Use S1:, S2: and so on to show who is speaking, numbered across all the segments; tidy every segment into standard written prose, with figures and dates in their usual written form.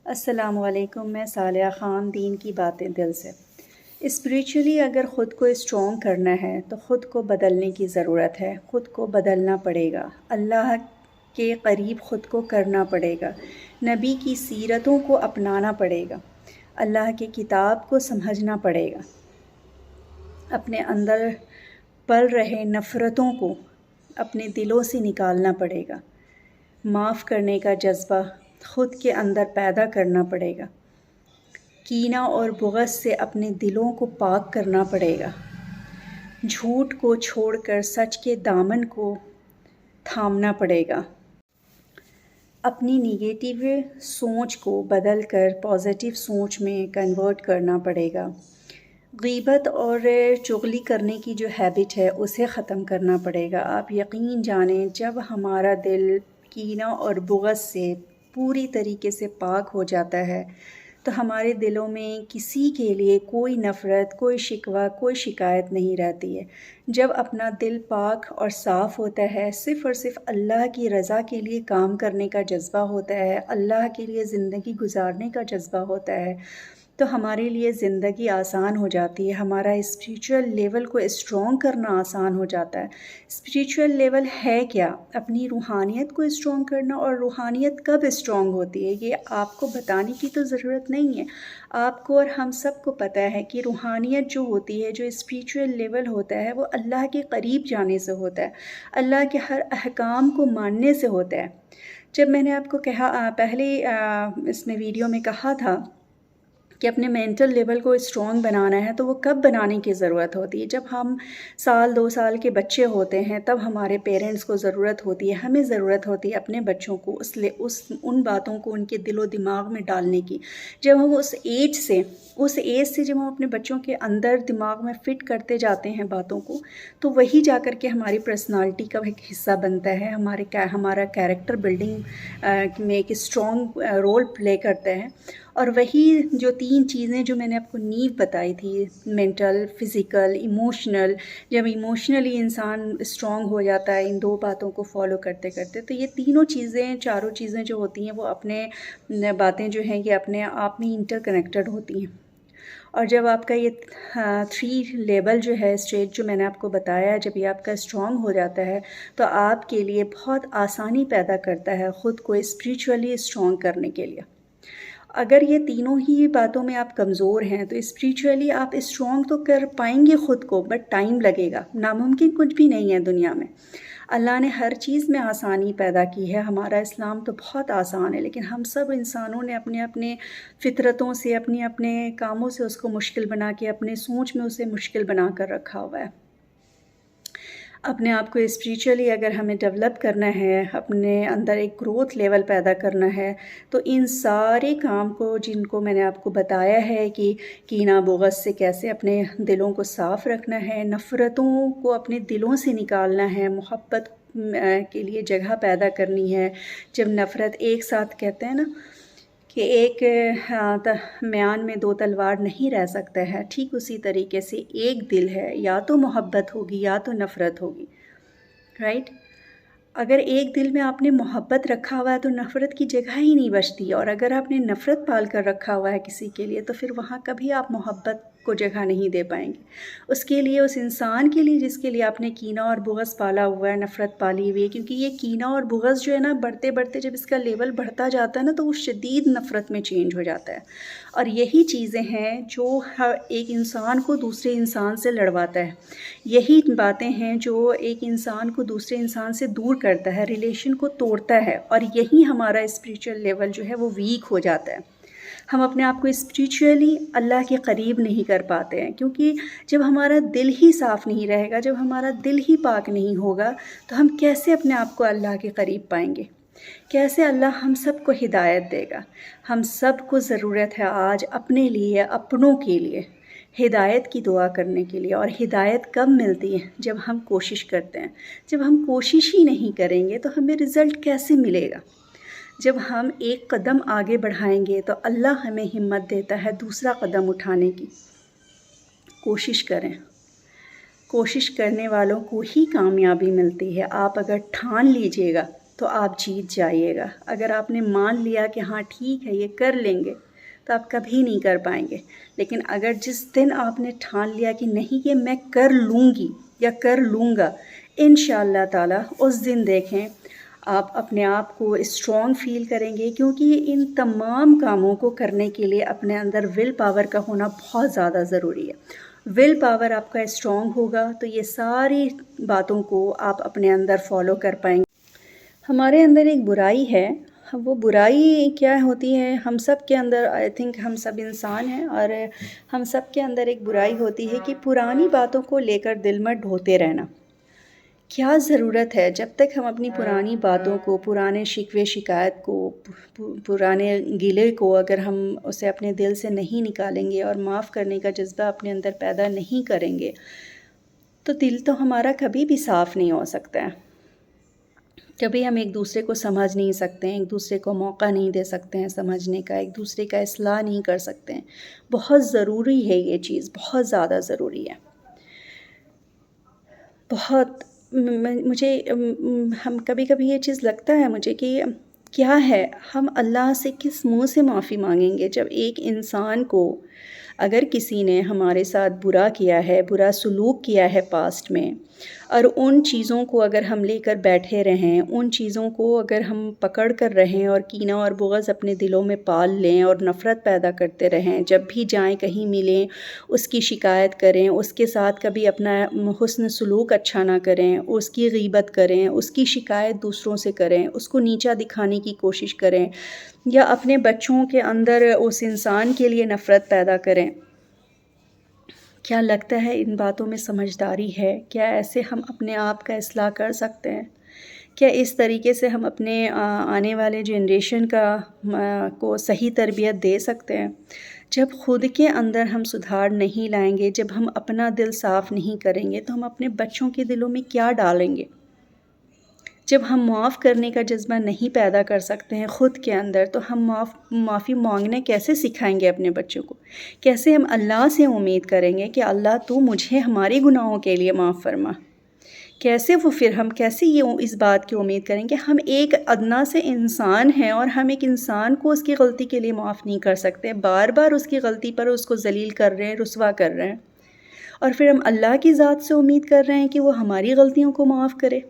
S1: السلام علیکم، میں صالحہ خان، دین کی باتیں دل سے۔ اسپریچولی اگر خود کو اسٹرانگ کرنا ہے تو خود کو بدلنے کی ضرورت ہے، خود کو بدلنا پڑے گا، اللہ کے قریب خود کو کرنا پڑے گا، نبی کی سیرتوں کو اپنانا پڑے گا، اللہ کی کتاب کو سمجھنا پڑے گا، اپنے اندر پل رہے نفرتوں کو اپنے دلوں سے نکالنا پڑے گا، معاف کرنے کا جذبہ خود کے اندر پیدا کرنا پڑے گا، کینہ اور بغض سے اپنے دلوں کو پاک کرنا پڑے گا، جھوٹ کو چھوڑ کر سچ کے دامن کو تھامنا پڑے گا، اپنی نگیٹیو سوچ کو بدل کر پازیٹیو سوچ میں کنورٹ کرنا پڑے گا، غیبت اور چغلی کرنے کی جو ہیبٹ ہے اسے ختم کرنا پڑے گا۔ آپ یقین جانیں جب ہمارا دل کینہ اور بغض سے پوری طریقے سے پاک ہو جاتا ہے تو ہمارے دلوں میں کسی کے لیے کوئی نفرت، کوئی شکوہ، کوئی شکایت نہیں رہتی ہے۔ جب اپنا دل پاک اور صاف ہوتا ہے، صرف اور صرف اللہ کی رضا کے لیے کام کرنے کا جذبہ ہوتا ہے، اللہ کے لیے زندگی گزارنے کا جذبہ ہوتا ہے، تو ہمارے لیے زندگی آسان ہو جاتی ہے، ہمارا اسپریچول لیول کو اسٹرانگ کرنا آسان ہو جاتا ہے۔ اسپریچول لیول ہے کیا؟ اپنی روحانیت کو اسٹرانگ کرنا۔ اور روحانیت کب اسٹرانگ ہوتی ہے یہ آپ کو بتانے کی تو ضرورت نہیں ہے، آپ کو اور ہم سب کو پتہ ہے کہ روحانیت جو ہوتی ہے، جو اسپریچول لیول ہوتا ہے، وہ اللہ کے قریب جانے سے ہوتا ہے، اللہ کے ہر احکام کو ماننے سے ہوتا ہے۔ جب میں نے آپ کو کہا پہلے اس میں ویڈیو میں کہا تھا کہ اپنے مینٹل لیول کو اسٹرانگ بنانا ہے تو وہ کب بنانے کی ضرورت ہوتی ہے؟ جب ہم 1-2 سال کے بچے ہوتے ہیں تب ہمارے پیرنٹس کو ضرورت ہوتی ہے، ہمیں ضرورت ہوتی ہے اپنے بچوں کو ان باتوں کو ان کے دل و دماغ میں ڈالنے کی۔ جب ہم اس ایج سے جب ہم اپنے بچوں کے اندر دماغ میں فٹ کرتے جاتے ہیں باتوں کو، تو وہی جا کر کے ہماری پرسنالٹی کا ایک حصہ بنتا ہے، ہمارا کیریکٹر بلڈنگ میں ایک اسٹرانگ رول پلے کرتا ہے۔ اور وہی جو 3 چیزیں جو میں نے آپ کو نیو بتائی تھی، مینٹل، فزیکل، ایموشنل، جب ایموشنلی انسان اسٹرانگ ہو جاتا ہے ان 2 باتوں کو فالو کرتے کرتے، تو یہ چاروں چیزیں جو ہوتی ہیں وہ اپنے باتیں جو ہیں یہ اپنے آپ میں انٹر کنیکٹڈ ہوتی ہیں۔ اور جب آپ کا یہ 3 لیول جو ہے اسٹیج جو میں نے آپ کو بتایا، جب یہ آپ کا اسٹرانگ ہو جاتا ہے تو آپ کے لیے بہت آسانی پیدا کرتا ہے خود کو اسپریچولی اسٹرانگ کرنے کے لیے۔ اگر یہ تینوں ہی باتوں میں آپ کمزور ہیں تو اسپریچولی آپ اسٹرانگ تو کر پائیں گے خود کو، بٹ ٹائم لگے گا، ناممکن کچھ بھی نہیں ہے دنیا میں۔ اللہ نے ہر چیز میں آسانی پیدا کی ہے، ہمارا اسلام تو بہت آسان ہے، لیکن ہم سب انسانوں نے اپنے اپنے فطرتوں سے، اپنے کاموں سے اس کو مشکل بنا کے، اپنے سوچ میں اسے مشکل بنا کر رکھا ہوا ہے۔ اپنے آپ کو اسپریچولی اگر ہمیں ڈیولپ کرنا ہے، اپنے اندر ایک گروتھ لیول پیدا کرنا ہے، تو ان سارے کام کو جن کو میں نے آپ کو بتایا ہے کہ کینہ بغض سے کیسے اپنے دلوں کو صاف رکھنا ہے، نفرتوں کو اپنے دلوں سے نکالنا ہے، محبت کے لیے جگہ پیدا کرنی ہے۔ جب نفرت ایک ساتھ کہتے ہیں نا کہ ایک میان میں 2 تلوار نہیں رہ سکتا ہے، ٹھیک اسی طریقے سے ایک دل ہے، یا تو محبت ہوگی یا تو نفرت ہوگی، رائٹ؟ اگر ایک دل میں آپ نے محبت رکھا ہوا ہے تو نفرت کی جگہ ہی نہیں بچتی، اور اگر آپ نے نفرت پال کر رکھا ہوا ہے کسی کے لیے تو پھر وہاں کبھی آپ محبت کو جگہ نہیں دے پائیں گے۔ اس کے لیے، اس انسان کے لیے جس کے لیے آپ نے کینہ اور بغض پالا ہوا ہے، نفرت پالی ہوئی ہے، کیونکہ یہ کینہ اور بغض جو ہے نا بڑھتے بڑھتے جب اس کا لیول بڑھتا جاتا ہے نا تو وہ شدید نفرت میں چینج ہو جاتا ہے، اور یہی چیزیں ہیں جو ہر ایک انسان کو دوسرے انسان سے لڑواتا ہے، یہی باتیں ہیں جو ایک انسان کو دوسرے انسان سے دور کرتا ہے، ریلیشن کو توڑتا ہے، اور یہی ہمارا اسپریچول لیول جو ہے وہ ویک ہو جاتا ہے۔ ہم اپنے آپ کو اسپریچولی اللہ کے قریب نہیں کر پاتے ہیں، کیونکہ جب ہمارا دل ہی صاف نہیں رہے گا، جب ہمارا دل ہی پاک نہیں ہوگا تو ہم کیسے اپنے آپ کو اللہ کے قریب پائیں گے؟ کیسے اللہ ہم سب کو ہدایت دے گا؟ ہم سب کو ضرورت ہے آج اپنے لیے، اپنوں کے لیے ہدایت کی دعا کرنے کے لیے۔ اور ہدایت کب ملتی ہے؟ جب ہم کوشش کرتے ہیں۔ جب ہم کوشش ہی نہیں کریں گے تو ہمیں رزلٹ کیسے ملے گا؟ جب ہم ایک قدم آگے بڑھائیں گے تو اللہ ہمیں ہمت دیتا ہے دوسرا قدم اٹھانے کی۔ کوشش کریں، کوشش کرنے والوں کو ہی کامیابی ملتی ہے۔ آپ اگر ٹھان لیجئے گا تو آپ جیت جائیے گا۔ اگر آپ نے مان لیا کہ ہاں ٹھیک ہے یہ کر لیں گے تو آپ کبھی نہیں کر پائیں گے، لیکن اگر جس دن آپ نے ٹھان لیا کہ نہیں یہ میں کر لوں گی یا کر لوں گا، انشاءاللہ تعالی اس دن دیکھیں آپ اپنے آپ کو اسٹرانگ فیل کریں گے، کیونکہ ان تمام کاموں کو کرنے کے لیے اپنے اندر ول پاور کا ہونا بہت زیادہ ضروری ہے۔ ول پاور آپ کا اسٹرانگ ہوگا تو یہ ساری باتوں کو آپ اپنے اندر فالو کر پائیں گے۔ ہمارے اندر ایک برائی ہے، وہ برائی کیا ہوتی ہے؟ ہم سب کے اندر آئی تھنک ہم سب انسان ہیں اور ہم سب کے اندر ایک برائی ہوتی ہے کہ پرانی باتوں کو لے کر دل میں ڈھوتے رہنا۔ کیا ضرورت ہے؟ جب تک ہم اپنی پرانی باتوں کو، پرانے شکوے شکایت کو، پرانے گلے کو اگر ہم اسے اپنے دل سے نہیں نکالیں گے اور معاف کرنے کا جذبہ اپنے اندر پیدا نہیں کریں گے تو دل تو ہمارا کبھی بھی صاف نہیں ہو سکتا ہے۔ کبھی ہم ایک دوسرے کو سمجھ نہیں سکتے ہیں، ایک دوسرے کو موقع نہیں دے سکتے ہیں سمجھنے کا، ایک دوسرے کا اصلاح نہیں کر سکتے ہیں۔ بہت ضروری ہے یہ چیز، بہت زیادہ ضروری ہے۔ بہت مجھے ہم کبھی کبھی یہ چیز لگتا ہے مجھے کہ کیا ہے، ہم اللہ سے کس منہ سے معافی مانگیں گے جب ایک انسان کو اگر کسی نے ہمارے ساتھ برا کیا ہے، برا سلوک کیا ہے پاسٹ میں، اور ان چیزوں کو اگر ہم لے کر بیٹھے رہیں، ان چیزوں کو اگر ہم پکڑ کر رہیں اور کینہ اور بغض اپنے دلوں میں پال لیں اور نفرت پیدا کرتے رہیں، جب بھی جائیں کہیں ملیں اس کی شکایت کریں، اس کے ساتھ کبھی اپنا حسن سلوک اچھا نہ کریں، اس کی غیبت کریں، اس کی شکایت دوسروں سے کریں، اس کو نیچا دکھانے کی کوشش کریں، یا اپنے بچوں کے اندر اس انسان کے لیے نفرت پیدا کریں، کیا لگتا ہے ان باتوں میں سمجھداری ہے؟ کیا ایسے ہم اپنے آپ کا اصلاح کر سکتے ہیں؟ کیا اس طریقے سے ہم اپنے آنے والے جنریشن کو صحیح تربیت دے سکتے ہیں؟ جب خود کے اندر ہم سدھار نہیں لائیں گے، جب ہم اپنا دل صاف نہیں کریں گے تو ہم اپنے بچوں کے دلوں میں کیا ڈالیں گے؟ جب ہم معاف کرنے کا جذبہ نہیں پیدا کر سکتے ہیں خود کے اندر تو ہم معافی مانگنے کیسے سکھائیں گے اپنے بچوں کو؟ کیسے ہم اللہ سے امید کریں گے کہ اللہ تو مجھے ہمارے گناہوں کے لیے معاف فرما؟ کیسے ہم کیسے اس بات کی امید کریں کہ ہم ایک ادنا سے انسان ہیں اور ہم ایک انسان کو اس کی غلطی کے لیے معاف نہیں کر سکتے، بار بار اس کی غلطی پر اس کو ذلیل کر رہے ہیں، رسوا کر رہے ہیں، اور پھر ہم اللہ کی ذات سے امید کر رہے ہیں کہ وہ ہماری غلطیوں کو معاف کرے؟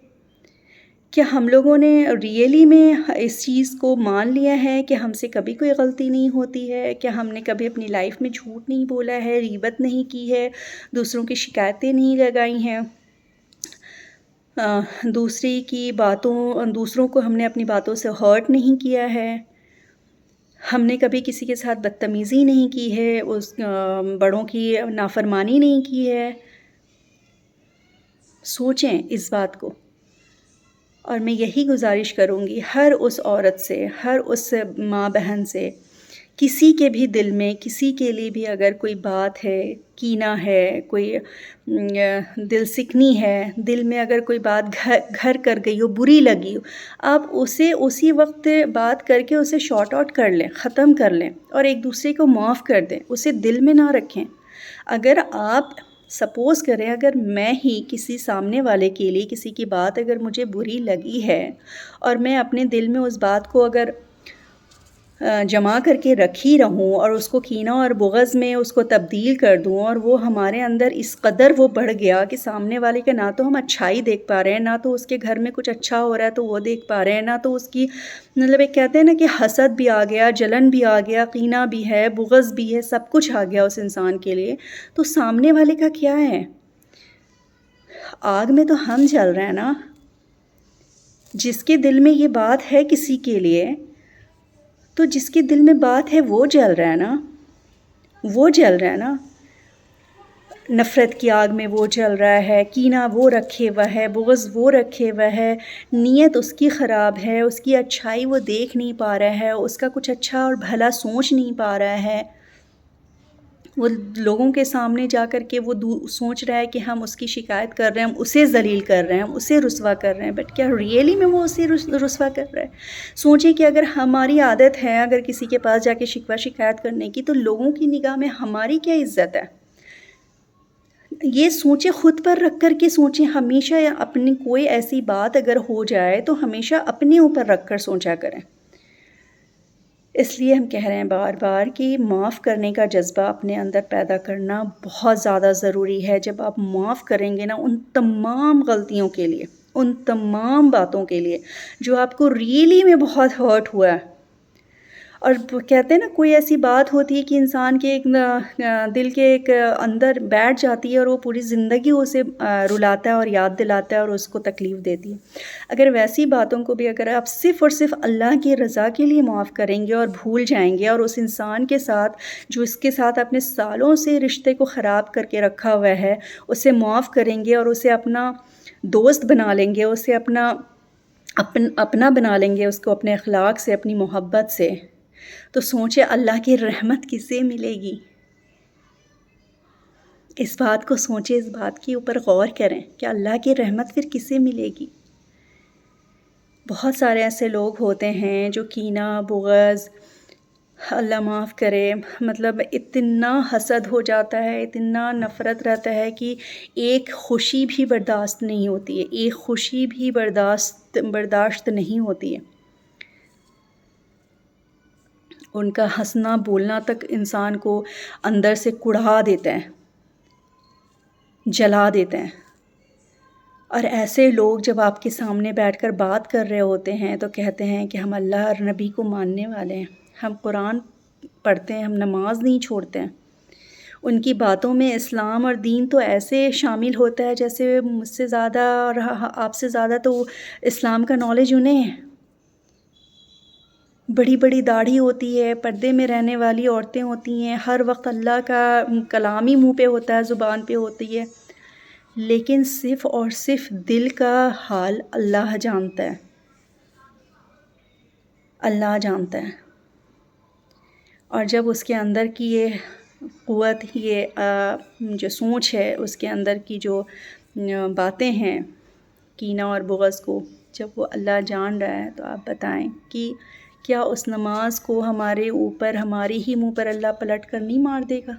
S1: کیا ہم لوگوں نے ریئلی میں اس چیز کو مان لیا ہے کہ ہم سے کبھی کوئی غلطی نہیں ہوتی ہے؟ کیا ہم نے کبھی اپنی لائف میں جھوٹ نہیں بولا ہے، غیبت نہیں کی ہے، دوسروں کی شکایتیں نہیں لگائی ہیں، دوسروں کو ہم نے اپنی باتوں سے ہرٹ نہیں کیا ہے، ہم نے کبھی کسی کے ساتھ بدتمیزی نہیں کی ہے، بڑوں کی نافرمانی نہیں کی ہے؟ سوچیں اس بات کو، اور میں یہی گزارش کروں گی ہر اس عورت سے، ہر اس ماں بہن سے، کسی کے بھی دل میں کسی کے لیے بھی اگر کوئی بات ہے، کینہ ہے، کوئی دل سکنی ہے، دل میں اگر کوئی بات گھر کر گئی ہو، بری لگی ہو، آپ اسے اسی وقت بات کر کے اسے شارٹ آؤٹ کر لیں، ختم کر لیں اور ایک دوسرے کو معاف کر دیں، اسے دل میں نہ رکھیں۔ اگر آپ سپوز کریں اگر میں ہی کسی سامنے والے کے لیے کسی کی بات اگر مجھے بری لگی ہے اور میں اپنے دل میں اس بات کو اگر جمع کر کے رکھی رہوں اور اس کو کینہ اور بغض میں اس کو تبدیل کر دوں اور وہ ہمارے اندر اس قدر وہ بڑھ گیا کہ سامنے والے کا نہ تو ہم اچھائی دیکھ پا رہے ہیں، نہ تو اس کے گھر میں کچھ اچھا ہو رہا ہے تو وہ دیکھ پا رہے ہیں، نہ تو اس کی ایک کہتے ہیں نا کہ حسد بھی آ گیا، جلن بھی آ گیا، کینہ بھی ہے، بغض بھی ہے، سب کچھ آ گیا اس انسان کے لیے، تو سامنے والے کا کیا ہے؟ آگ میں تو ہم جل رہے ہیں نا۔ جس کے دل میں یہ بات ہے کسی کے لیے تو جس کے دل میں بات ہے وہ جل رہا ہے نا، وہ جل رہا ہے نا، نفرت کی آگ میں وہ جل رہا ہے، کینہ وہ رکھے ہوا ہے، بغض وہ رکھے ہوا ہے، نیت اس کی خراب ہے، اس کی اچھائی وہ دیکھ نہیں پا رہا ہے، اس کا کچھ اچھا اور بھلا سوچ نہیں پا رہا ہے، وہ لوگوں کے سامنے جا کر کے وہ سوچ رہا ہے کہ ہم اس کی شکایت کر رہے ہیں، ہم اسے ذلیل کر رہے ہیں، ہم اسے رسوا کر رہے ہیں، بٹ کیا ریئلی میں وہ اسے رسوا کر رہا ہے؟ سوچیں کہ اگر ہماری عادت ہے اگر کسی کے پاس جا کے شکوہ شکایت کرنے کی تو لوگوں کی نگاہ میں ہماری کیا عزت ہے؟ یہ سوچیں، خود پر رکھ کر کے سوچیں، ہمیشہ اپنی کوئی ایسی بات اگر ہو جائے تو ہمیشہ اپنے اوپر رکھ کر سوچا کریں۔ اس لیے ہم کہہ رہے ہیں بار بار کہ معاف کرنے کا جذبہ اپنے اندر پیدا کرنا بہت زیادہ ضروری ہے۔ جب آپ معاف کریں گے نا ان تمام غلطیوں کے لیے، ان تمام باتوں کے لیے جو آپ کو ریئلی میں بہت ہرٹ ہوا ہے، اور کہتے ہیں نا کوئی ایسی بات ہوتی ہے کہ انسان کے ایک دل کے ایک اندر بیٹھ جاتی ہے اور وہ پوری زندگی اسے رلاتا ہے اور یاد دلاتا ہے اور اس کو تکلیف دیتی ہے۔ اگر ویسی باتوں کو بھی اگر آپ صرف اور صرف اللہ کی رضا کے لیے معاف کریں گے اور بھول جائیں گے، اور اس انسان کے ساتھ جو اس کے ساتھ اپنے سالوں سے رشتے کو خراب کر کے رکھا ہوا ہے اسے معاف کریں گے اور اسے اپنا دوست بنا لیں گے، اسے اپنا بنا لیں گے، اس کو اپنے اخلاق سے، اپنی محبت سے، تو سوچیں اللہ کی رحمت کسے ملے گی؟ اس بات کو سوچیں، اس بات کے اوپر غور کریں کہ اللہ کی رحمت پھر کسے ملے گی؟ بہت سارے ایسے لوگ ہوتے ہیں جو کینہ، بغض، اللہ معاف کرے، مطلب اتنا حسد ہو جاتا ہے، اتنا نفرت رہتا ہے کہ ایک خوشی بھی برداشت نہیں ہوتی ہے، ایک خوشی بھی برداشت نہیں ہوتی ہے۔ ان کا ہنسنا بولنا تک انسان کو اندر سے کڑھا دیتا ہے، جلا دیتا ہے۔ اور ایسے لوگ جب آپ کے سامنے بیٹھ کر بات کر رہے ہوتے ہیں تو کہتے ہیں کہ ہم اللہ اور نبی کو ماننے والے ہیں، ہم قرآن پڑھتے ہیں، ہم نماز نہیں چھوڑتے ہیں۔ ان کی باتوں میں اسلام اور دین تو ایسے شامل ہوتا ہے جیسے مجھ سے زیادہ اور آپ سے زیادہ تو اسلام کا نالج انہیں ہے۔ بڑی بڑی داڑھی ہوتی ہے، پردے میں رہنے والی عورتیں ہوتی ہیں، ہر وقت اللہ کا کلام ہی منہ پہ ہوتا ہے، زبان پہ ہوتی ہے، لیکن صرف اور صرف دل کا حال اللہ جانتا ہے، اللہ جانتا ہے۔ اور جب اس کے اندر کی یہ قوت، یہ جو سوچ ہے، اس کے اندر کی جو باتیں ہیں کینہ اور بغض کو، جب وہ اللہ جان رہا ہے تو آپ بتائیں کہ کیا اس نماز کو ہمارے اوپر، ہمارے ہی منہ پر اللہ پلٹ کر نہیں مار دے گا؟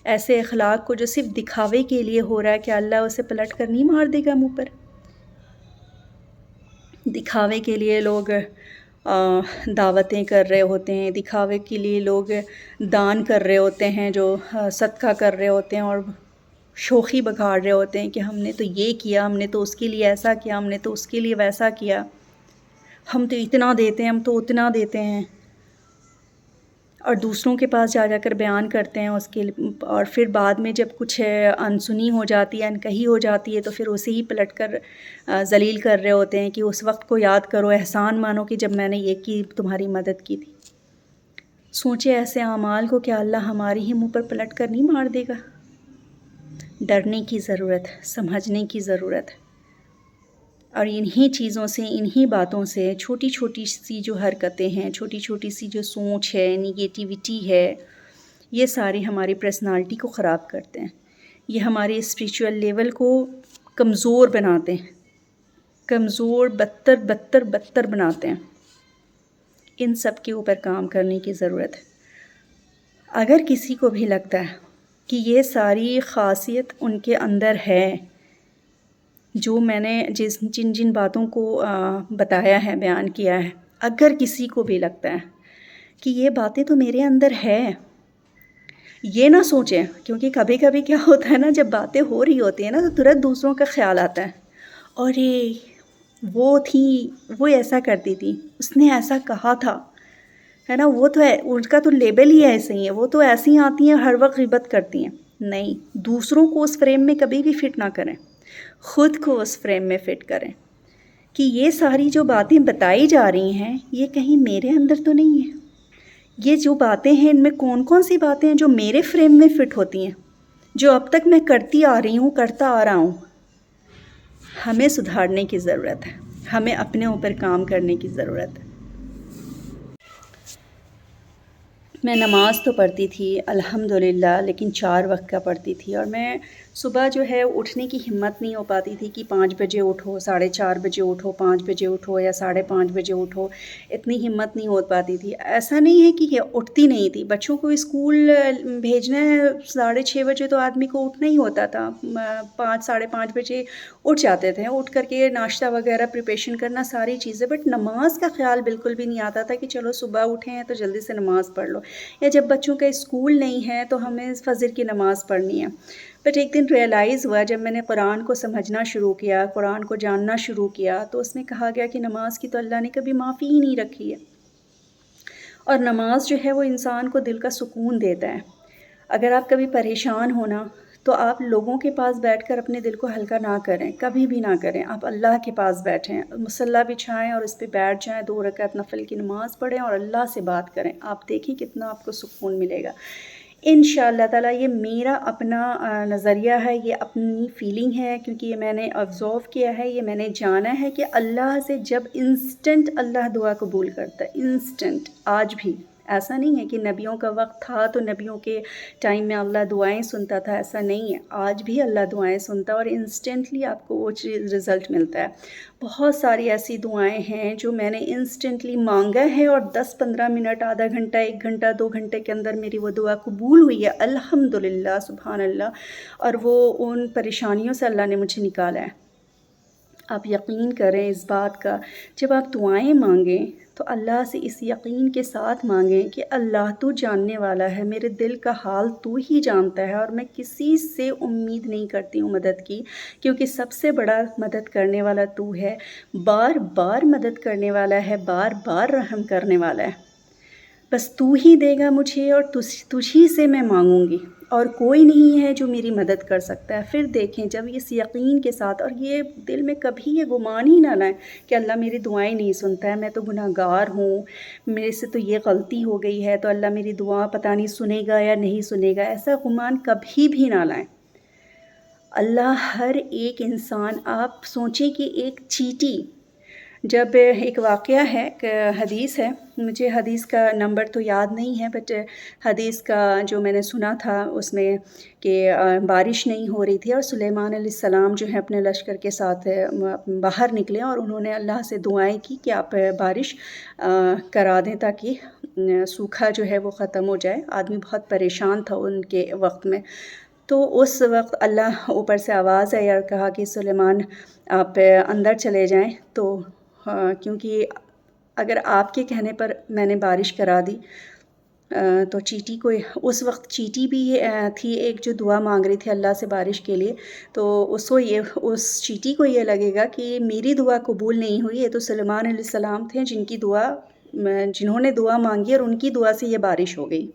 S1: ایسے اخلاق کو جو صرف دکھاوے کے لیے ہو رہا ہے، کہ اللہ اسے پلٹ کر نہیں مار دے گا منہ پر؟ دکھاوے کے لیے لوگ دعوتیں کر رہے ہوتے ہیں، دکھاوے کے لیے لوگ دان کر رہے ہوتے ہیں، جو صدقہ کر رہے ہوتے ہیں اور شوخی بگاڑ رہے ہوتے ہیں کہ ہم نے تو یہ کیا، ہم نے تو اس کے لیے ایسا کیا، ہم نے تو اس کے لیے ویسا کیا، ہم تو اتنا دیتے ہیں، ہم تو اتنا دیتے ہیں، اور دوسروں کے پاس جا کر بیان کرتے ہیں اس کے، اور پھر بعد میں جب کچھ انسنی ہو جاتی ہے، انکہی ہو جاتی ہے، تو پھر اسے ہی پلٹ کر ذلیل کر رہے ہوتے ہیں کہ اس وقت کو یاد کرو، احسان مانو کہ جب میں نے یہ کی، تمہاری مدد کی تھی۔ سوچے ایسے اعمال کو کیا اللہ ہماری ہی منہ پر پلٹ کر نہیں مار دے گا؟ ڈرنے کی ضرورت، سمجھنے کی ضرورت، اور انہی چیزوں سے، انہی باتوں سے، چھوٹی چھوٹی سی جو حرکتیں ہیں، چھوٹی چھوٹی سی جو سوچ ہے، نیگیٹیوٹی ہے، یہ ساری ہماری پرسنالٹی کو خراب کرتے ہیں، یہ ہمارے اسپریچول لیول کو کمزور بناتے ہیں، کمزور، بدتر بناتے ہیں۔ ان سب کے اوپر کام کرنے کی ضرورت ہے۔ اگر کسی کو بھی لگتا ہے کہ یہ ساری خاصیت ان کے اندر ہے، جو میں نے جن باتوں کو بتایا ہے، بیان کیا ہے، اگر کسی کو بھی لگتا ہے کہ یہ باتیں تو میرے اندر ہے، یہ نہ سوچیں، کیونکہ کبھی کبھی کیا ہوتا ہے نا، جب باتیں ہو رہی ہوتی ہیں نا تو ترنت دوسروں کا خیال آتا ہے، اور وہ تھی، وہ ایسا کرتی تھی، اس نے ایسا کہا تھا، ہے نا، وہ تو ہے، ان کا تو لیبل ہی ایسے ہی ہے، وہ تو ایسی آتی ہیں ہر وقت غیبت کرتی ہیں۔ نہیں، دوسروں کو اس فریم میں کبھی بھی فٹ نہ کریں، خود کو اس فریم میں فٹ کریں کہ یہ ساری جو باتیں بتائی جا رہی ہیں یہ کہیں میرے اندر تو نہیں ہے، یہ جو باتیں ہیں ان میں کون کون سی باتیں ہیں جو میرے فریم میں فٹ ہوتی ہیں، جو اب تک میں کرتی آ رہی ہوں، کرتا آ رہا ہوں۔ ہمیں سدھارنے کی ضرورت ہے، ہمیں اپنے اوپر کام کرنے کی ضرورت ہے۔ میں نماز تو پڑھتی تھی الحمدللہ، لیکن 4 وقت کا پڑھتی تھی، اور میں صبح جو ہے اٹھنے کی ہمت نہیں ہو پاتی تھی کہ 5 بجے اٹھو، 4:30 بجے اٹھو، 5 بجے اٹھو یا 5:30 بجے اٹھو، اتنی ہمت نہیں ہو پاتی تھی۔ ایسا نہیں ہے کہ یہ اٹھتی نہیں تھی، بچوں کو اسکول بھیجنا ہے 6:30 بجے تو آدمی کو اٹھنا ہی ہوتا تھا، 5 5:30 بجے اٹھ جاتے تھے، اٹھ کر کے ناشتہ وغیرہ پریپریشن کرنا ساری چیزیں، بٹ نماز کا خیال بالکل بھی نہیں آتا تھا کہ چلو صبح اٹھے ہیں تو جلدی سے نماز پڑھ لو، یا جب بچوں کا اسکول نہیں ہے تو ہمیں فجر کی نماز پڑھنی ہے۔ بٹ ایک دن ریئلائز ہوا جب میں نے قرآن کو سمجھنا شروع کیا، قرآن کو جاننا شروع کیا، تو اس میں کہا گیا کہ نماز کی تو اللہ نے کبھی معافی ہی نہیں رکھی ہے، اور نماز جو ہے وہ انسان کو دل کا سکون دیتا ہے۔ اگر آپ کبھی پریشان ہونا تو آپ لوگوں کے پاس بیٹھ کر اپنے دل کو ہلکا نہ کریں، کبھی بھی نہ کریں، آپ اللہ کے پاس بیٹھیں، مصلی بچھائیں اور اس پہ بیٹھ جائیں، 2 رکعت نفل کی نماز پڑھیں اور اللہ سے بات کریں، آپ دیکھیں کتنا آپ کو سکون ملے گا انشاءاللہ تعالیٰ۔ یہ میرا اپنا نظریہ ہے، یہ اپنی فیلنگ ہے، کیونکہ یہ میں نے آبزرو کیا ہے، یہ میں نے جانا ہے کہ اللہ سے جب انسٹنٹ اللہ دعا قبول کرتا ہے، انسٹنٹ۔ آج بھی ایسا نہیں ہے کہ نبیوں کا وقت تھا تو نبیوں کے ٹائم میں اللہ دعائیں سنتا تھا، ایسا نہیں ہے، آج بھی اللہ دعائیں سنتا ہے اور انسٹنٹلی آپ کو وہ چیز رزلٹ ملتا ہے۔ بہت ساری ایسی دعائیں ہیں جو میں نے انسٹنٹلی مانگا ہے اور 10-15 منٹ، آدھا گھنٹہ، 1 گھنٹہ، 2 گھنٹے کے اندر میری وہ دعا قبول ہوئی ہے، الحمدللہ، سبحان اللہ، اور وہ ان پریشانیوں سے اللہ نے مجھے نکالا ہے۔ آپ یقین کریں اس بات کا، جب آپ دعائیں مانگیں تو اللہ سے اس یقین کے ساتھ مانگیں کہ اللہ تو جاننے والا ہے، میرے دل کا حال تو ہی جانتا ہے، اور میں کسی سے امید نہیں کرتی ہوں مدد کی، کیونکہ سب سے بڑا مدد کرنے والا تو ہے، بار بار مدد کرنے والا ہے، بار بار رحم کرنے والا ہے۔ بس تو ہی دے گا مجھے، اور تجھی سے میں مانگوں گی، اور کوئی نہیں ہے جو میری مدد کر سکتا ہے۔ پھر دیکھیں جب اس یقین کے ساتھ، اور یہ دل میں کبھی یہ گمان ہی نہ لائیں کہ اللہ میری دعائیں نہیں سنتا ہے، میں تو گناہ گار ہوں، میرے سے تو یہ غلطی ہو گئی ہے تو اللہ میری دعا پتہ نہیں سنے گا یا نہیں سنے گا، ایسا گمان کبھی بھی نہ لائیں۔ اللہ ہر ایک انسان، آپ سوچیں کہ ایک چیٹی، جب ایک واقعہ ہے، ایک حدیث ہے، مجھے حدیث کا نمبر تو یاد نہیں ہے، بٹ حدیث کا جو میں نے سنا تھا اس میں کہ بارش نہیں ہو رہی تھی اور سلیمان علیہ السلام جو ہے اپنے لشکر کے ساتھ باہر نکلے اور انہوں نے اللہ سے دعائیں کی کہ آپ بارش کرا دیں تاکہ سوکھا جو ہے وہ ختم ہو جائے۔ آدمی بہت پریشان تھا ان کے وقت میں، تو اس وقت اللہ اوپر سے آواز آئی اور کہا کہ سلیمان آپ اندر چلے جائیں، تو کیونکہ اگر آپ کے کہنے پر میں نے بارش کرا دی تو چیٹی کو، اس وقت چیٹی بھی تھی ایک جو دعا مانگ رہی تھی اللہ سے بارش کے لیے، تو اس چیٹی کو یہ لگے گا کہ میری دعا قبول نہیں ہوئی، یہ تو سلیمان علیہ السلام تھے جنہوں نے دعا مانگی اور ان کی دعا سے یہ بارش ہو گئی۔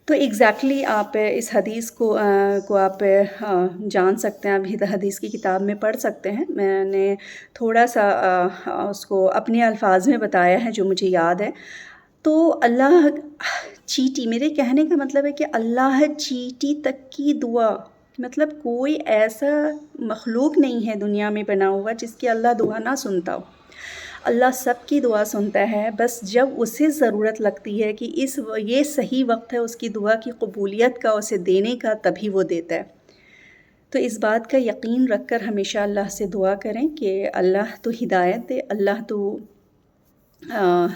S1: تو ایگزیکٹلی آپ اس حدیث کو آپ جان سکتے ہیں، ابھی حدیث کی کتاب میں پڑھ سکتے ہیں، میں نے تھوڑا سا اس کو اپنے الفاظ میں بتایا ہے جو مجھے یاد ہے۔ تو اللہ چیٹی، میرے کہنے کا مطلب ہے کہ اللہ چیٹی تک کی دعا، مطلب کوئی ایسا مخلوق نہیں ہے دنیا میں بنا ہوا جس کی اللہ دعا نہ سنتا ہو، اللہ سب کی دعا سنتا ہے، بس جب اسے ضرورت لگتی ہے کہ یہ صحیح وقت ہے اس کی دعا کی قبولیت کا، اسے دینے کا، تبھی وہ دیتا ہے۔ تو اس بات کا یقین رکھ کر ہمیشہ اللہ سے دعا کریں کہ اللہ تو ہدایت دے، اللہ تو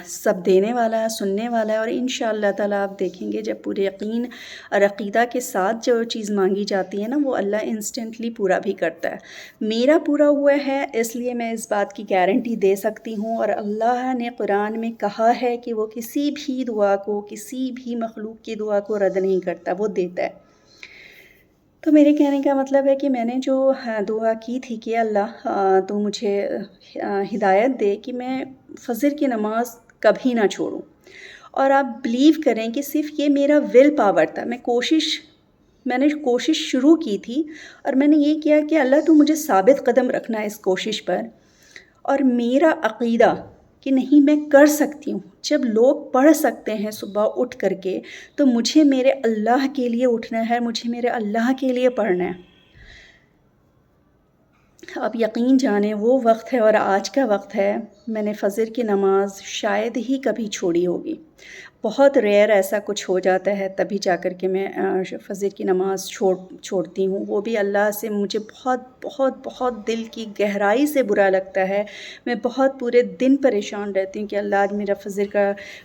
S1: سب دینے والا ہے، سننے والا ہے، اور انشاءاللہ تعالیٰ آپ دیکھیں گے جب پورے یقین اور عقیدہ کے ساتھ جو چیز مانگی جاتی ہے نا، وہ اللہ انسٹنٹلی پورا بھی کرتا ہے۔ میرا پورا ہوا ہے، اس لیے میں اس بات کی گارنٹی دے سکتی ہوں، اور اللہ نے قرآن میں کہا ہے کہ وہ کسی بھی دعا کو، کسی بھی مخلوق کی دعا کو رد نہیں کرتا، وہ دیتا ہے۔ تو میرے کہنے کا مطلب ہے کہ میں نے جو دعا کی تھی کہ اللہ تو مجھے ہدایت دے کہ میں فجر کی نماز کبھی نہ چھوڑوں، اور آپ بلیو کریں کہ صرف یہ میرا ول پاور تھا، میں نے کوشش شروع کی تھی، اور میں نے یہ کیا کہ اللہ تو مجھے ثابت قدم رکھنا ہے اس کوشش پر، اور میرا عقیدہ کہ نہیں میں کر سکتی ہوں۔ جب لوگ پڑھ سکتے ہیں صبح اٹھ کر کے، تو مجھے میرے اللہ کے لیے اٹھنا ہے، مجھے میرے اللہ کے لیے پڑھنا ہے۔ آپ یقین جانیں وہ وقت ہے اور آج کا وقت ہے میں نے فجر کی نماز شاید ہی کبھی چھوڑی ہوگی، بہت ریئر ایسا کچھ ہو جاتا ہے تبھی جا کر کے میں فجر کی نماز چھوڑتی ہوں، وہ بھی اللہ سے مجھے بہت بہت بہت دل کی گہرائی سے برا لگتا ہے، میں بہت پورے دن پریشان رہتی ہوں کہ اللہ آج میرا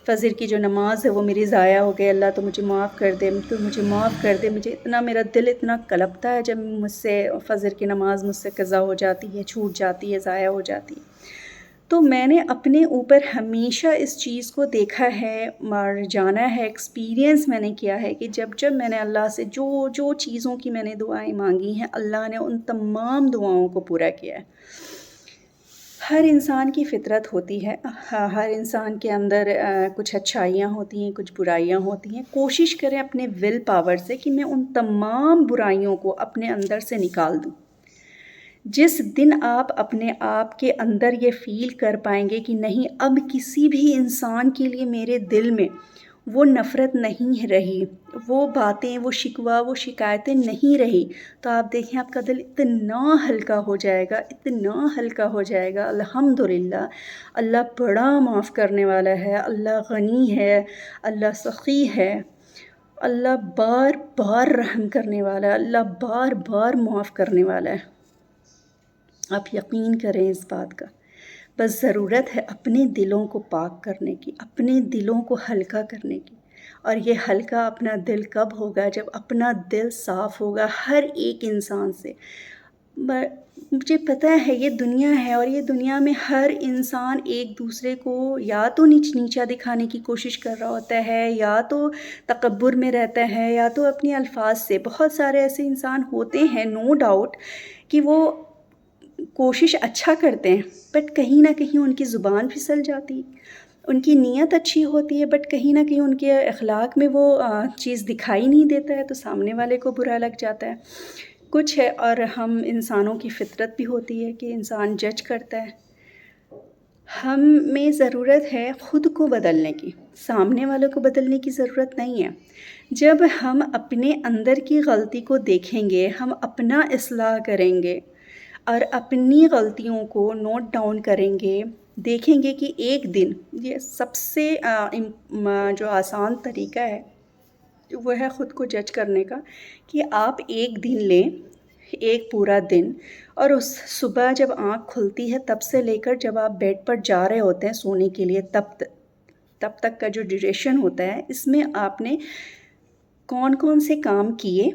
S1: فجر کی جو نماز ہے وہ میری ضائع ہو گئی، اللہ تو مجھے معاف کر دے، تو مجھے معاف کر دے، مجھے اتنا میرا دل اتنا کلپتا ہے جب مجھ سے فجر کی نماز مجھ سے قضا ہو جاتی ہے، چھوٹ جاتی ہے، ضائع ہو جاتی ہے۔ تو میں نے اپنے اوپر ہمیشہ اس چیز کو دیکھا ہے اور جانا ہے، ایکسپیرینس میں نے کیا ہے کہ جب میں نے اللہ سے جو چیزوں کی میں نے دعائیں مانگی ہیں، اللہ نے ان تمام دعاؤں کو پورا کیا ہے۔ ہر انسان کی فطرت ہوتی ہے، ہر انسان کے اندر کچھ اچھائیاں ہوتی ہیں، کچھ برائیاں ہوتی ہیں۔ کوشش کریں اپنے ول پاور سے کہ میں ان تمام برائیوں کو اپنے اندر سے نکال دوں۔ جس دن آپ اپنے آپ کے اندر یہ فیل کر پائیں گے کہ نہیں، اب کسی بھی انسان کے لیے میرے دل میں وہ نفرت نہیں رہی، وہ باتیں، وہ شکوہ، وہ شکایتیں نہیں رہی، تو آپ دیکھیں آپ کا دل اتنا ہلکا ہو جائے گا، اتنا ہلکا ہو جائے گا۔ الحمدللہ، اللہ بڑا معاف کرنے والا ہے، اللہ غنی ہے، اللہ سخی ہے، اللہ بار بار رحم کرنے والا ہے، اللہ بار بار معاف کرنے والا ہے۔ آپ یقین کریں اس بات کا، بس ضرورت ہے اپنے دلوں کو پاک کرنے کی، اپنے دلوں کو ہلکا کرنے کی۔ اور یہ ہلکا اپنا دل کب ہوگا؟ جب اپنا دل صاف ہوگا ہر ایک انسان سے۔ مجھے پتہ ہے یہ دنیا ہے، اور یہ دنیا میں ہر انسان ایک دوسرے کو یا تو نیچا دکھانے کی کوشش کر رہا ہوتا ہے، یا تو تکبر میں رہتا ہے، یا تو اپنے الفاظ سے۔ بہت سارے ایسے انسان ہوتے ہیں، نو ڈاؤٹ، کہ وہ کوشش اچھا کرتے ہیں، بٹ کہیں نہ کہیں ان کی زبان پھسل جاتی، ان کی نیت اچھی ہوتی ہے، بٹ کہیں نہ کہیں ان کے اخلاق میں وہ چیز دکھائی نہیں دیتا ہے، تو سامنے والے کو برا لگ جاتا ہے۔ کچھ ہے، اور ہم انسانوں کی فطرت بھی ہوتی ہے کہ انسان جج کرتا ہے۔ ہمیں ضرورت ہے خود کو بدلنے کی، سامنے والوں کو بدلنے کی ضرورت نہیں ہے۔ جب ہم اپنے اندر کی غلطی کو دیکھیں گے، ہم اپنا اصلاح کریں گے اور اپنی غلطیوں کو نوٹ ڈاؤن کریں گے، دیکھیں گے کہ ایک دن، یہ سب سے جو آسان طریقہ ہے وہ ہے خود کو جج کرنے کا، کہ آپ ایک دن لیں، ایک پورا دن، اور اس صبح جب آنکھ کھلتی ہے تب سے لے کر جب آپ بیڈ پر جا رہے ہوتے ہیں سونے کے لیے، تب تک کا جو ڈیوریشن ہوتا ہے، اس میں آپ نے کون کون سے کام کیے،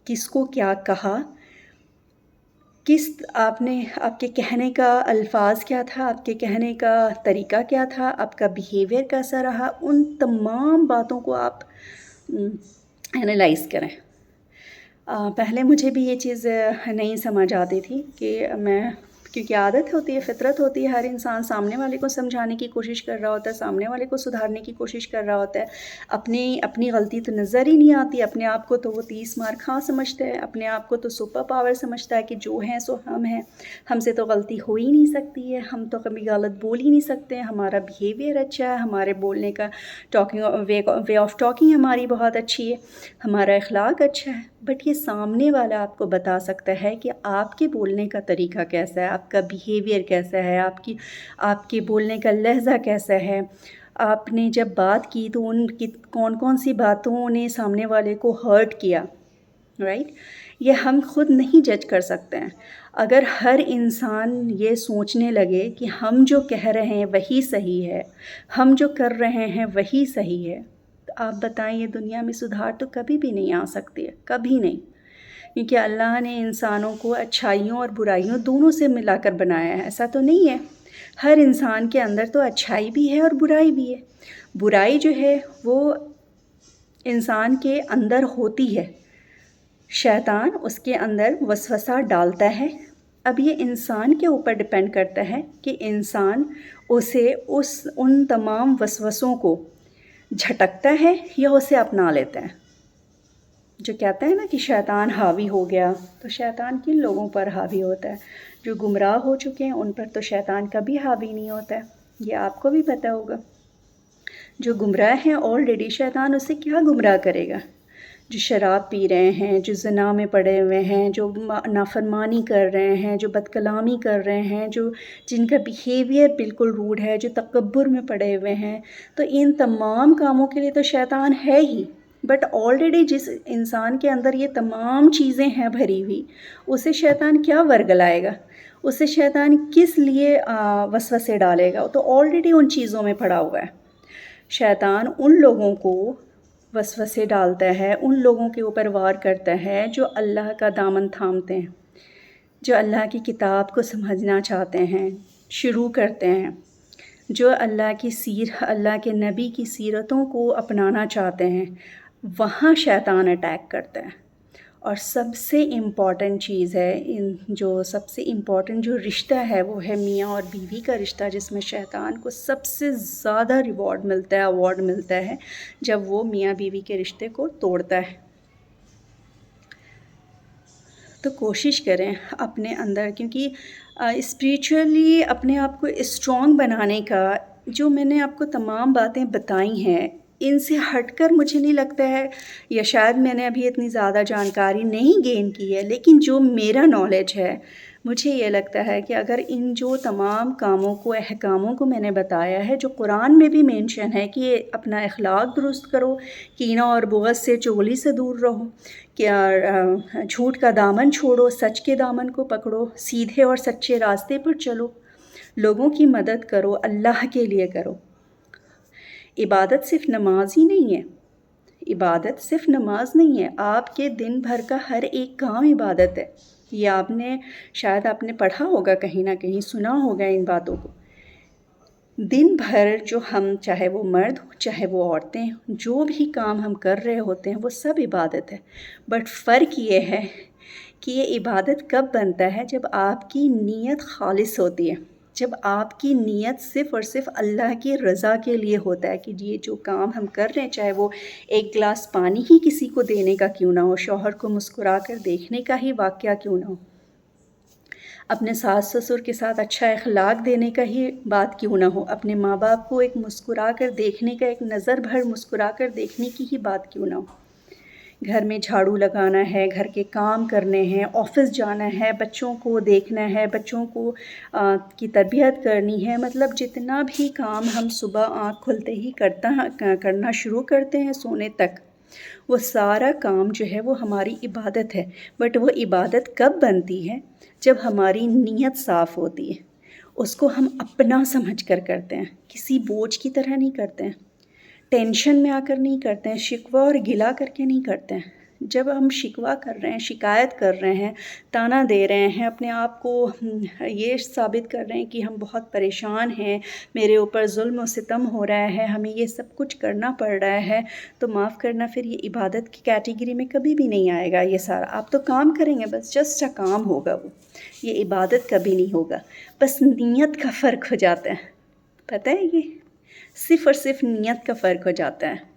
S1: کس کو کیا کہا، آپ کے کہنے کا الفاظ کیا تھا، آپ کے کہنے کا طریقہ کیا تھا، آپ کا بیہیویئر کیسا رہا، ان تمام باتوں کو آپ انالائز کریں۔ پہلے مجھے بھی یہ چیز نہیں سمجھ آتی تھی کہ کیونکہ عادت ہوتی ہے، فطرت ہوتی ہے، ہر انسان سامنے والے کو سمجھانے کی کوشش کر رہا ہوتا ہے، سامنے والے کو سدھارنے کی کوشش کر رہا ہوتا ہے، اپنی غلطی تو نظر ہی نہیں آتی، اپنے آپ کو تو وہ 30 مار خاں سمجھتا ہے، اپنے آپ کو تو سپر پاور سمجھتا ہے کہ جو ہیں سو ہم ہیں، ہم سے تو غلطی ہو ہی نہیں سکتی ہے، ہم تو کبھی غلط بول ہی نہیں سکتے، ہمارا بیہیویئر اچھا ہے، ہمارے بولنے کا وے آف ٹاکنگ ہماری بہت اچھی ہے، ہمارا اخلاق اچھا ہے۔ بٹ یہ سامنے والا آپ کو بتا سکتا ہے کہ آپ کے بولنے کا طریقہ کیسا ہے، آپ کا بیہیویئر کیسا ہے، آپ کے بولنے کا لہجہ کیسا ہے، آپ نے جب بات کی تو ان کی کون کون سی باتوں نے سامنے والے کو ہرٹ کیا، رائٹ؟ یہ ہم خود نہیں جج کر سکتے ہیں۔ اگر ہر انسان یہ سوچنے لگے کہ ہم جو کہہ رہے ہیں وہی صحیح ہے، ہم جو کر رہے ہیں وہی صحیح ہے، تو آپ بتائیں یہ دنیا میں سدھار تو کبھی بھی نہیں آ سکتی ہے، کبھی نہیں، کیونکہ اللہ نے انسانوں کو اچھائیوں اور برائیوں دونوں سے ملا کر بنایا ہے۔ ایسا تو نہیں ہے، ہر انسان کے اندر تو اچھائی بھی ہے اور برائی بھی ہے۔ برائی جو ہے وہ انسان کے اندر ہوتی ہے، شیطان اس کے اندر وسوسہ ڈالتا ہے۔ اب یہ انسان کے اوپر ڈپینڈ کرتا ہے کہ انسان ان تمام وسوسوں کو جھٹکتا ہے یا اسے اپنا لیتا ہے۔ جو کہتے ہیں نا کہ شیطان حاوی ہو گیا، تو شیطان کن لوگوں پر حاوی ہوتا ہے؟ جو گمراہ ہو چکے ہیں ان پر تو شیطان کبھی حاوی نہیں ہوتا ہے، یہ آپ کو بھی پتہ ہوگا۔ جو گمراہ ہیں آلریڈی، شیطان اسے کیا گمراہ کرے گا؟ جو شراب پی رہے ہیں، جو زنا میں پڑے ہوئے ہیں، جو نافرمانی کر رہے ہیں، جو بد کلامی کر رہے ہیں، جن کا بیہیویئر بالکل روڈ ہے، جو تکبر میں پڑے ہوئے ہیں، تو ان تمام کاموں کے لیے تو شیطان ہے ہی. بٹ آلریڈی جس انسان کے اندر یہ تمام چیزیں ہیں بھری ہوئی، اسے شیطان کیا ورگلائے گا؟ اسے شیطان کس لیے وسوسے ڈالے گا؟ تو آلریڈی ان چیزوں میں پڑا ہوا ہے. شیطان ان لوگوں کو وسوسے ڈالتا ہے، ان لوگوں کے اوپر وار کرتا ہے جو اللہ کا دامن تھامتے ہیں، جو اللہ کی کتاب کو سمجھنا چاہتے ہیں، شروع کرتے ہیں، جو اللہ کے نبی کی سیرتوں کو اپنانا چاہتے ہیں، وہاں شیطان اٹیک کرتا ہے. اور سب سے امپورٹنٹ چیز ہے، سب سے امپورٹنٹ جو رشتہ ہے وہ ہے میاں اور بیوی کا رشتہ، جس میں شیطان کو سب سے زیادہ ایوارڈ ملتا ہے جب وہ میاں بیوی کے رشتے کو توڑتا ہے. تو کوشش کریں اپنے اندر، کیونکہ اسپریچولی اپنے آپ کو اسٹرانگ بنانے کا جو میں نے آپ کو تمام باتیں بتائی ہیں، ان سے ہٹ کر مجھے نہیں لگتا ہے، یا شاید میں نے ابھی اتنی زیادہ جانکاری نہیں گین کی ہے، لیکن جو میرا نالج ہے مجھے یہ لگتا ہے کہ اگر ان جو تمام کاموں کو، احکاموں کو میں نے بتایا ہے، جو قرآن میں بھی مینشن ہے کہ اپنا اخلاق درست کرو، کینہ اور بغض سے، چغلی سے دور رہو، کیا جھوٹ کا دامن چھوڑو، سچ کے دامن کو پکڑو، سیدھے اور سچے راستے پر چلو، لوگوں کی مدد کرو، اللہ کے لیے کرو. عبادت صرف نماز ہی نہیں ہے، عبادت صرف نماز نہیں ہے، آپ کے دن بھر کا ہر ایک کام عبادت ہے. یہ شاید آپ نے پڑھا ہوگا، کہیں نہ کہیں سنا ہوگا ان باتوں کو. دن بھر جو ہم، چاہے وہ مرد ہوں چاہے وہ عورتیں، جو بھی کام ہم کر رہے ہوتے ہیں وہ سب عبادت ہے. بٹ فرق یہ ہے کہ یہ عبادت کب بنتا ہے؟ جب آپ کی نیت خالص ہوتی ہے، جب آپ کی نیت صرف اور صرف اللہ کی رضا کے لیے ہوتا ہے، کہ یہ جو کام ہم کر رہے ہیں، چاہے وہ ایک گلاس پانی ہی کسی کو دینے کا کیوں نہ ہو، شوہر کو مسکرا کر دیکھنے کا ہی واقعہ کیوں نہ ہو، اپنے ساس سسر کے ساتھ اچھا اخلاق دینے کا ہی بات کیوں نہ ہو، اپنے ماں باپ کو ایک مسکرا کر دیکھنے کا، ایک نظر بھر مسکرا کر دیکھنے کی ہی بات کیوں نہ ہو. گھر میں جھاڑو لگانا ہے، گھر کے کام کرنے ہیں، آفس جانا ہے، بچوں کو دیکھنا ہے، بچوں کو کی تربیت کرنی ہے، مطلب جتنا بھی کام ہم صبح آنکھ کھلتے ہی کرنا شروع کرتے ہیں سونے تک، وہ سارا کام جو ہے وہ ہماری عبادت ہے. بٹ وہ عبادت کب بنتی ہے؟ جب ہماری نیت صاف ہوتی ہے، اس کو ہم اپنا سمجھ کر کرتے ہیں، کسی بوجھ کی طرح نہیں کرتے ہیں، ٹینشن میں آ کر نہیں کرتے ہیں، شکوہ اور گلا کر کے نہیں کرتے ہیں. جب ہم شکوہ کر رہے ہیں، شکایت کر رہے ہیں، تانا دے رہے ہیں، اپنے آپ کو یہ ثابت کر رہے ہیں کہ ہم بہت پریشان ہیں، میرے اوپر ظلم و ستم ہو رہا ہے، ہمیں یہ سب کچھ کرنا پڑ رہا ہے، تو معاف کرنا، پھر یہ عبادت کی کیٹیگری میں کبھی بھی نہیں آئے گا. یہ سارا آپ تو کام کریں گے، بس جسٹ کام ہوگا، وہ یہ عبادت کبھی نہیں ہوگا. بس نیت کا فرق ہو جاتا ہے، پتہ ہے، یہ صرف اور صرف نیت کا فرق ہو جاتا ہے.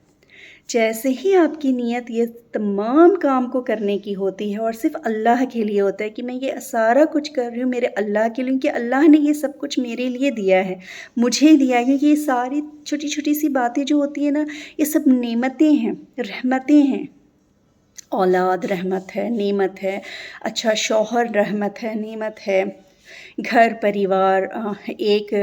S1: جیسے ہی آپ کی نیت یہ تمام کام کو کرنے کی ہوتی ہے اور صرف اللہ کے لیے ہوتا ہے، کہ میں یہ سارا کچھ کر رہی ہوں میرے اللہ کے لیے، کہ اللہ نے یہ سب کچھ میرے لیے دیا ہے، مجھے دیا ہے، کیونکہ یہ ساری چھوٹی چھوٹی سی باتیں جو ہوتی ہیں نا، یہ سب نعمتیں ہیں، رحمتیں ہیں. اولاد رحمت ہے، نعمت ہے، اچھا شوہر رحمت ہے، نعمت ہے، گھر پریوار، ایک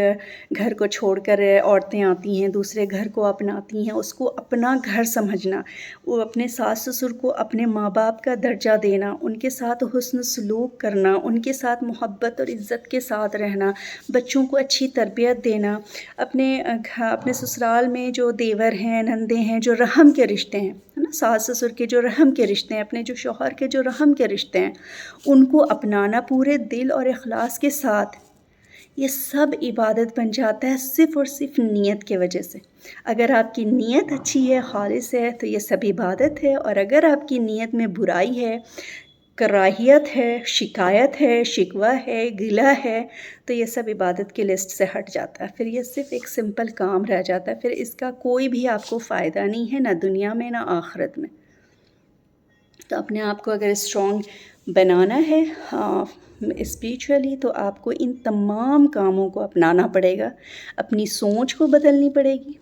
S1: گھر کو چھوڑ کر عورتیں آتی ہیں، دوسرے گھر کو اپناتی ہیں، اس کو اپنا گھر سمجھنا، وہ اپنے ساس سسر کو اپنے ماں باپ کا درجہ دینا، ان کے ساتھ حسن سلوک کرنا، ان کے ساتھ محبت اور عزت کے ساتھ رہنا، بچوں کو اچھی تربیت دینا، اپنے سسرال میں جو دیور ہیں، نندے ہیں، جو رحم کے رشتے ہیں نا، ساس سسر کے جو رحم کے رشتے ہیں، اپنے جو شوہر کے جو رحم کے رشتے ہیں، ان کو اپنانا پورے دل اور اخلاص کے ساتھ، یہ سب عبادت بن جاتا ہے صرف اور صرف نیت کی وجہ سے. اگر آپ کی نیت اچھی ہے، خالص ہے، تو یہ سب عبادت ہے. اور اگر آپ کی نیت میں برائی ہے، کراہیت ہے، شکایت ہے، شکوہ ہے، گلہ ہے، تو یہ سب عبادت کی لسٹ سے ہٹ جاتا ہے. پھر یہ صرف ایک سمپل کام رہ جاتا ہے، پھر اس کا کوئی بھی آپ کو فائدہ نہیں ہے، نہ دنیا میں نہ آخرت میں. تو اپنے آپ کو اگر اسٹرانگ بنانا ہے اسپریچولی، تو آپ کو ان تمام کاموں کو اپنانا پڑے گا، اپنی سوچ کو بدلنی پڑے گی،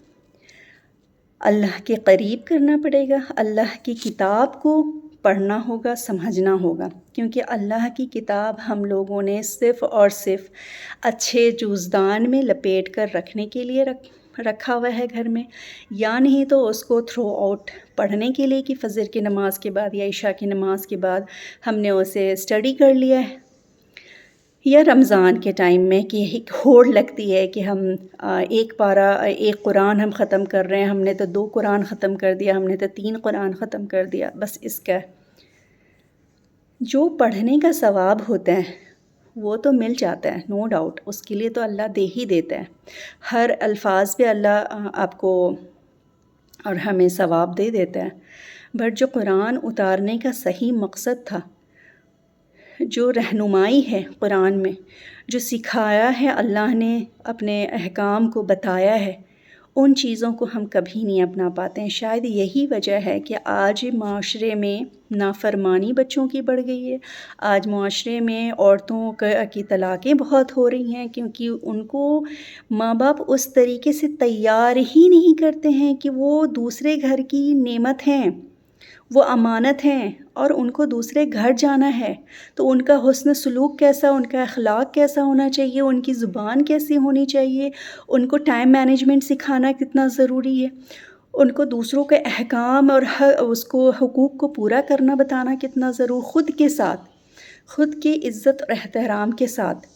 S1: اللہ کے قریب کرنا پڑے گا، اللہ کی کتاب کو پڑھنا ہوگا، سمجھنا ہوگا، کیونکہ اللہ کی کتاب ہم لوگوں نے صرف اور صرف اچھے جوزدان میں لپیٹ کر رکھنے کے لیے رکھا ہوا ہے گھر میں، یا نہیں تو اس کو تھرو آؤٹ پڑھنے کے لیے کہ فجر کی نماز کے بعد یا عشاء کی نماز کے بعد ہم نے اسے اسٹڈی کر لیا ہے، یا رمضان کے ٹائم میں کہ ایک ہوڑ لگتی ہے کہ ہم ایک پارہ ایک قرآن ہم ختم کر رہے ہیں، ہم نے تو 2 قرآن ختم کر دیا، ہم نے تو 3 قرآن ختم کر دیا، بس اس کا جو پڑھنے کا ثواب ہوتا ہے وہ تو مل جاتا ہے، نو ڈاؤٹ، اس کے لیے تو اللہ دے ہی دیتا ہے، ہر الفاظ پہ اللہ آپ کو اور ہمیں ثواب دے دیتا ہے، بٹ جو قرآن اتارنے کا صحیح مقصد تھا، جو رہنمائی ہے قرآن میں، جو سکھایا ہے اللہ نے اپنے احکام کو بتایا ہے، ان چیزوں کو ہم کبھی نہیں اپنا پاتے ہیں۔ شاید یہی وجہ ہے کہ آج معاشرے میں نافرمانی بچوں کی بڑھ گئی ہے، آج معاشرے میں عورتوں کی طلاقیں بہت ہو رہی ہیں، کیونکہ ان کو ماں باپ اس طریقے سے تیار ہی نہیں کرتے ہیں کہ وہ دوسرے گھر کی نعمت ہیں، وہ امانت ہیں، اور ان کو دوسرے گھر جانا ہے تو ان کا حسن سلوک کیسا، ان کا اخلاق کیسا ہونا چاہیے، ان کی زبان کیسی ہونی چاہیے، ان کو ٹائم مینجمنٹ سکھانا کتنا ضروری ہے، ان کو دوسروں کے احکام اور اس کو حقوق کو پورا کرنا بتانا کتنا ضرور، خود کے ساتھ، خود کی عزت اور احترام کے ساتھ۔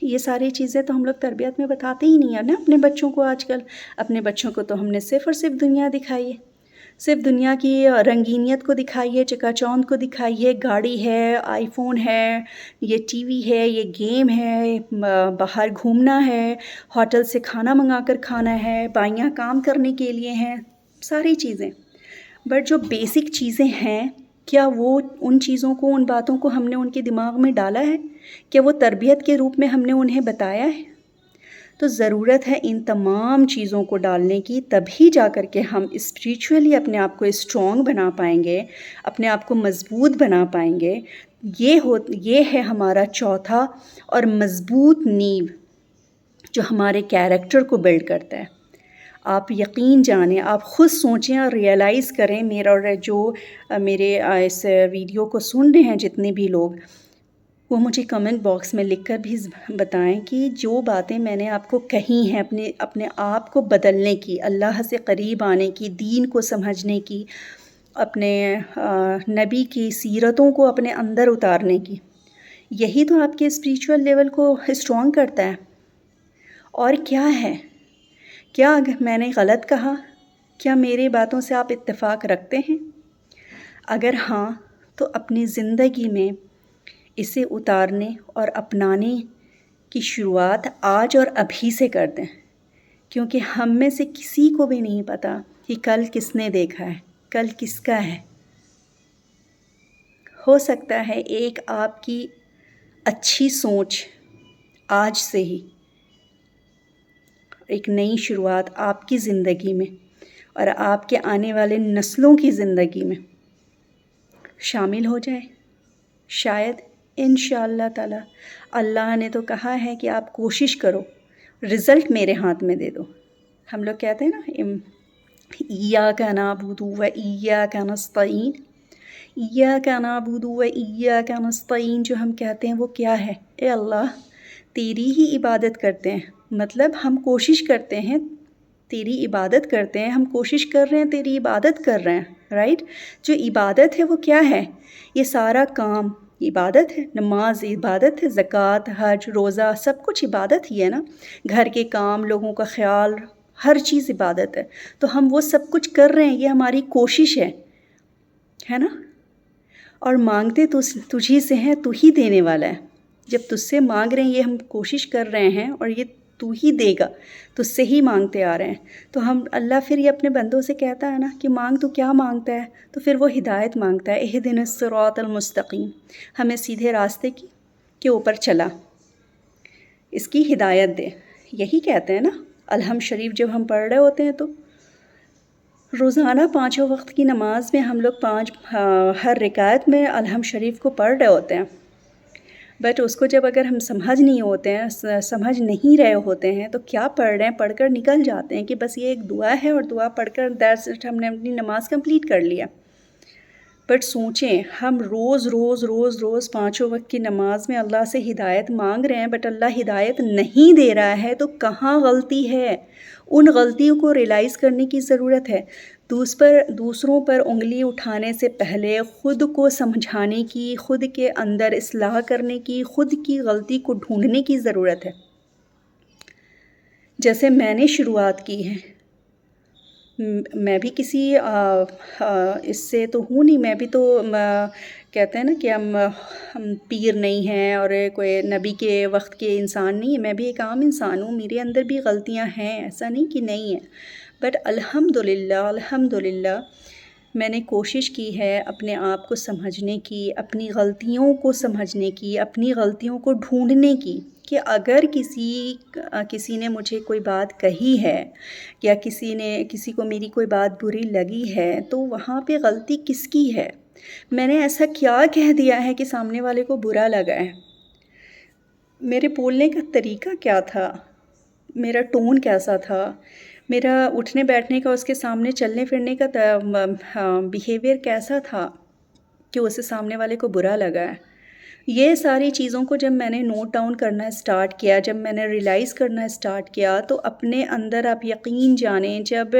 S1: یہ ساری چیزیں تو ہم لوگ تربیت میں بتاتے ہی نہیں ہیں نا اپنے بچوں کو آج کل۔ اپنے بچوں کو تو ہم نے صرف اور صرف دنیا دکھائی ہے، صرف دنیا کی رنگینیت کو دکھائی ہے، چکا چوند کو دکھائی ہے، گاڑی ہے، آئی فون ہے، یہ ٹی وی ہے، یہ گیم ہے، باہر گھومنا ہے، ہوٹل سے کھانا منگا کر کھانا ہے، بائیاں کام کرنے کے لیے ہیں، ساری چیزیں، بٹ جو بیسک چیزیں ہیں کیا وہ ان چیزوں کو، ان باتوں کو ہم نے ان کے دماغ میں ڈالا ہے؟ کیا وہ تربیت کے روپ میں ہم نے انہیں بتایا ہے؟ تو ضرورت ہے ان تمام چیزوں کو ڈالنے کی، تبھی جا کر کے ہم اسپریچولی اپنے آپ کو اسٹرانگ بنا پائیں گے، اپنے آپ کو مضبوط بنا پائیں گے۔ یہ ہے ہمارا چوتھا اور مضبوط نیو جو ہمارے کیریکٹر کو بلڈ کرتا ہے۔ آپ یقین جانیں، آپ خود سوچیں اور ریئلائز کریں، میرے اس ویڈیو کو سن رہے ہیں جتنے بھی لوگ، وہ مجھے کمنٹ باکس میں لکھ کر بھی بتائیں کہ جو باتیں میں نے آپ کو کہی ہیں اپنے آپ کو بدلنے کی، اللہ سے قریب آنے کی، دین کو سمجھنے کی، اپنے نبی کی سیرتوں کو اپنے اندر اتارنے کی، یہی تو آپ کے اسپریچول لیول کو اسٹرانگ کرتا ہے۔ اور کیا ہے؟ کیا اگر میں نے غلط کہا؟ کیا میرے باتوں سے آپ اتفاق رکھتے ہیں؟ اگر ہاں تو اپنی زندگی میں اسے اتارنے اور اپنانے کی شروعات آج اور ابھی سے کر دیں، کیونکہ ہم میں سے کسی کو بھی نہیں پتہ کہ کل کس نے دیکھا ہے، کل کس کا ہے۔ ہو سکتا ہے ایک آپ کی اچھی سوچ آج سے ہی ایک نئی شروعات آپ کی زندگی میں اور آپ کے آنے والے نسلوں کی زندگی میں شامل ہو جائے، شاید انشاءاللہ تعالی۔ اللہ نے تو کہا ہے کہ آپ کوشش کرو، رزلٹ میرے ہاتھ میں دے دو۔ ہم لوگ کہتے ہیں نا ایاک نعبد و ایاک نستعین، ایاک نعبد و ایاک نستعین جو ہم کہتے ہیں وہ کیا ہے؟ اے اللہ تیری ہی عبادت کرتے ہیں، مطلب ہم کوشش کرتے ہیں، تیری عبادت کرتے ہیں، ہم کوشش کر رہے ہیں، تیری عبادت کر رہے ہیں، رائٹ؟ جو عبادت ہے وہ کیا ہے؟ یہ سارا کام عبادت ہے، نماز عبادت ہے، زکوٰۃ، حج، روزہ، سب کچھ عبادت ہی ہے نا، گھر کے کام، لوگوں کا خیال، ہر چیز عبادت ہے۔ تو ہم وہ سب کچھ کر رہے ہیں، یہ ہماری کوشش ہے نا؟ اور مانگتے تجھی سے ہیں، تو ہی دینے والا ہے۔ جب تجھ سے مانگ رہے ہیں، یہ ہم کوشش کر رہے ہیں اور یہ تو ہی دے گا، تجھ سے ہی مانگتے آ رہے ہیں، تو اللہ پھر یہ اپنے بندوں سے کہتا ہے نا کہ مانگ تو کیا مانگتا ہے؟ تو پھر وہ ہدایت مانگتا ہے، اہدنا الصراط المستقیم، ہمیں سیدھے راستے کے اوپر چلا، اس کی ہدایت دے۔ یہی کہتے ہیں نا، الحمد شریف جب ہم پڑھ رہے ہوتے ہیں تو روزانہ 5 وقت کی نماز میں ہم لوگ ہر رکعت میں الحمد شریف کو پڑھ رہے ہوتے ہیں، بٹ اس کو جب اگر ہم سمجھ نہیں ہوتے ہیں، سمجھ نہیں رہے ہوتے ہیں، تو کیا پڑھ رہے ہیں، پڑھ کر نکل جاتے ہیں کہ بس یہ ایک دعا ہے اور دعا پڑھ کر دیٹس اٹ، ہم نے اپنی نماز کمپلیٹ کر لیا۔ بٹ سوچیں، ہم روز روز روز روز 5 وقت کی نماز میں اللہ سے ہدایت مانگ رہے ہیں، بٹ اللہ ہدایت نہیں دے رہا ہے، تو کہاں غلطی ہے؟ ان غلطیوں کو ریلائز کرنے کی ضرورت ہے۔ دوسروں پر انگلی اٹھانے سے پہلے خود کو سمجھانے کی، خود کے اندر اصلاح کرنے کی، خود کی غلطی کو ڈھونڈنے کی ضرورت ہے۔ جیسے میں نے شروعات کی ہے، میں بھی کسی اس سے تو ہوں نہیں، میں بھی تو کہتے ہیں نا کہ ہم پیر نہیں ہیں اور کوئی نبی کے وقت کے انسان نہیں ہیں، میں بھی ایک عام انسان ہوں، میرے اندر بھی غلطیاں ہیں، ایسا نہیں کہ نہیں ہیں۔ بٹ الحمدللہ میں نے کوشش کی ہے اپنے آپ کو سمجھنے کی، اپنی غلطیوں کو سمجھنے کی، اپنی غلطیوں کو ڈھونڈنے کی، کہ اگر کسی نے مجھے کوئی بات کہی ہے یا کسی کو میری کوئی بات بری لگی ہے، تو وہاں پہ غلطی کس کی ہے؟ میں نے ایسا کیا کہہ دیا ہے کہ سامنے والے کو برا لگا ہے؟ میرے بولنے کا طریقہ کیا تھا؟ میرا ٹون کیسا تھا؟ میرا اٹھنے بیٹھنے کا، اس کے سامنے چلنے پھرنے کا بیہیویئر کیسا تھا کہ اسے سامنے والے کو برا لگا ہے؟ یہ ساری چیزوں کو جب میں نے نوٹ ڈاؤن کرنا اسٹارٹ کیا، جب میں نے ریلائز کرنا اسٹارٹ کیا، تو اپنے اندر آپ یقین جانیں، جب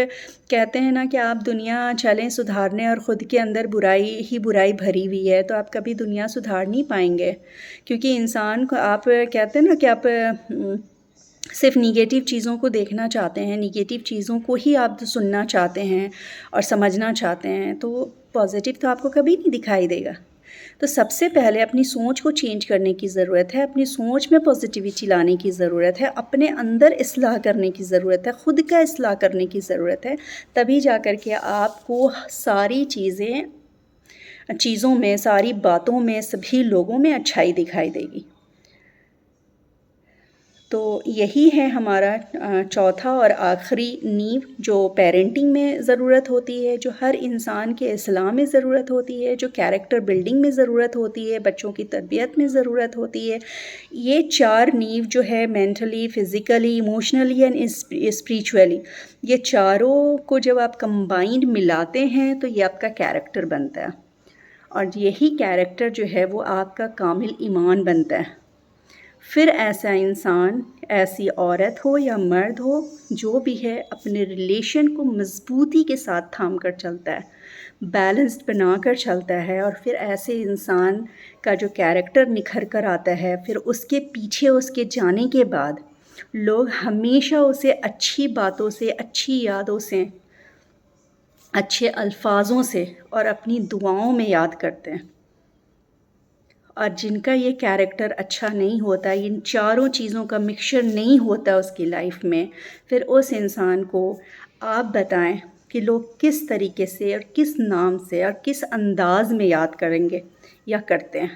S1: کہتے ہیں نا کہ آپ دنیا چلیں سدھارنے اور خود کے اندر برائی ہی برائی بھری ہوئی ہے، تو آپ کبھی دنیا سدھار نہیں پائیں گے، کیونکہ انسان کو آپ کہتے ہیں نا کہ آپ صرف نگیٹیو چیزوں کو دیکھنا چاہتے ہیں، نگیٹیو چیزوں کو ہی آپ سننا چاہتے ہیں اور سمجھنا چاہتے ہیں، تو پازیٹیو تو آپ کو کبھی نہیں دکھائی دے گا۔ تو سب سے پہلے اپنی سوچ کو چینج کرنے کی ضرورت ہے، اپنی سوچ میں پازیٹیوٹی لانے کی ضرورت ہے، اپنے اندر اصلاح کرنے کی ضرورت ہے، خود کا اصلاح کرنے کی ضرورت ہے، تبھی جا کر کے آپ کو ساری چیزوں میں، ساری باتوں میں، سبھی لوگوں میں اچھائی دکھائی دے گی۔ تو یہی ہے ہمارا چوتھا اور آخری نیو جو پیرنٹنگ میں ضرورت ہوتی ہے، جو ہر انسان کے اصلاح میں ضرورت ہوتی ہے، جو کیریکٹر بلڈنگ میں ضرورت ہوتی ہے، بچوں کی تربیت میں ضرورت ہوتی ہے۔ یہ 4 نیو جو ہے، mentally, physically, emotionally and spiritually, یہ چاروں کو جب آپ کمبائنڈ ملاتے ہیں تو یہ آپ کا کیریکٹر بنتا ہے، اور یہی کیریکٹر جو ہے وہ آپ کا کامل ایمان بنتا ہے۔ پھر ایسا انسان، ایسی عورت ہو یا مرد ہو، جو بھی ہے، اپنے ریلیشن کو مضبوطی کے ساتھ تھام کر چلتا ہے، بیلنسڈ بنا کر چلتا ہے، اور پھر ایسے انسان کا جو کیریکٹر نکھر کر آتا ہے، پھر اس کے پیچھے، اس کے جانے کے بعد لوگ ہمیشہ اسے اچھی باتوں سے، اچھی یادوں سے، اچھے الفاظوں سے اور اپنی دعاؤں میں یاد کرتے ہیں۔ اور جن کا یہ کیریکٹر اچھا نہیں ہوتا، ان چاروں چیزوں کا مکسچر نہیں ہوتا اس کی لائف میں، پھر اس انسان کو آپ بتائیں کہ لوگ کس طریقے سے اور کس نام سے اور کس انداز میں یاد کریں گے یا کرتے ہیں۔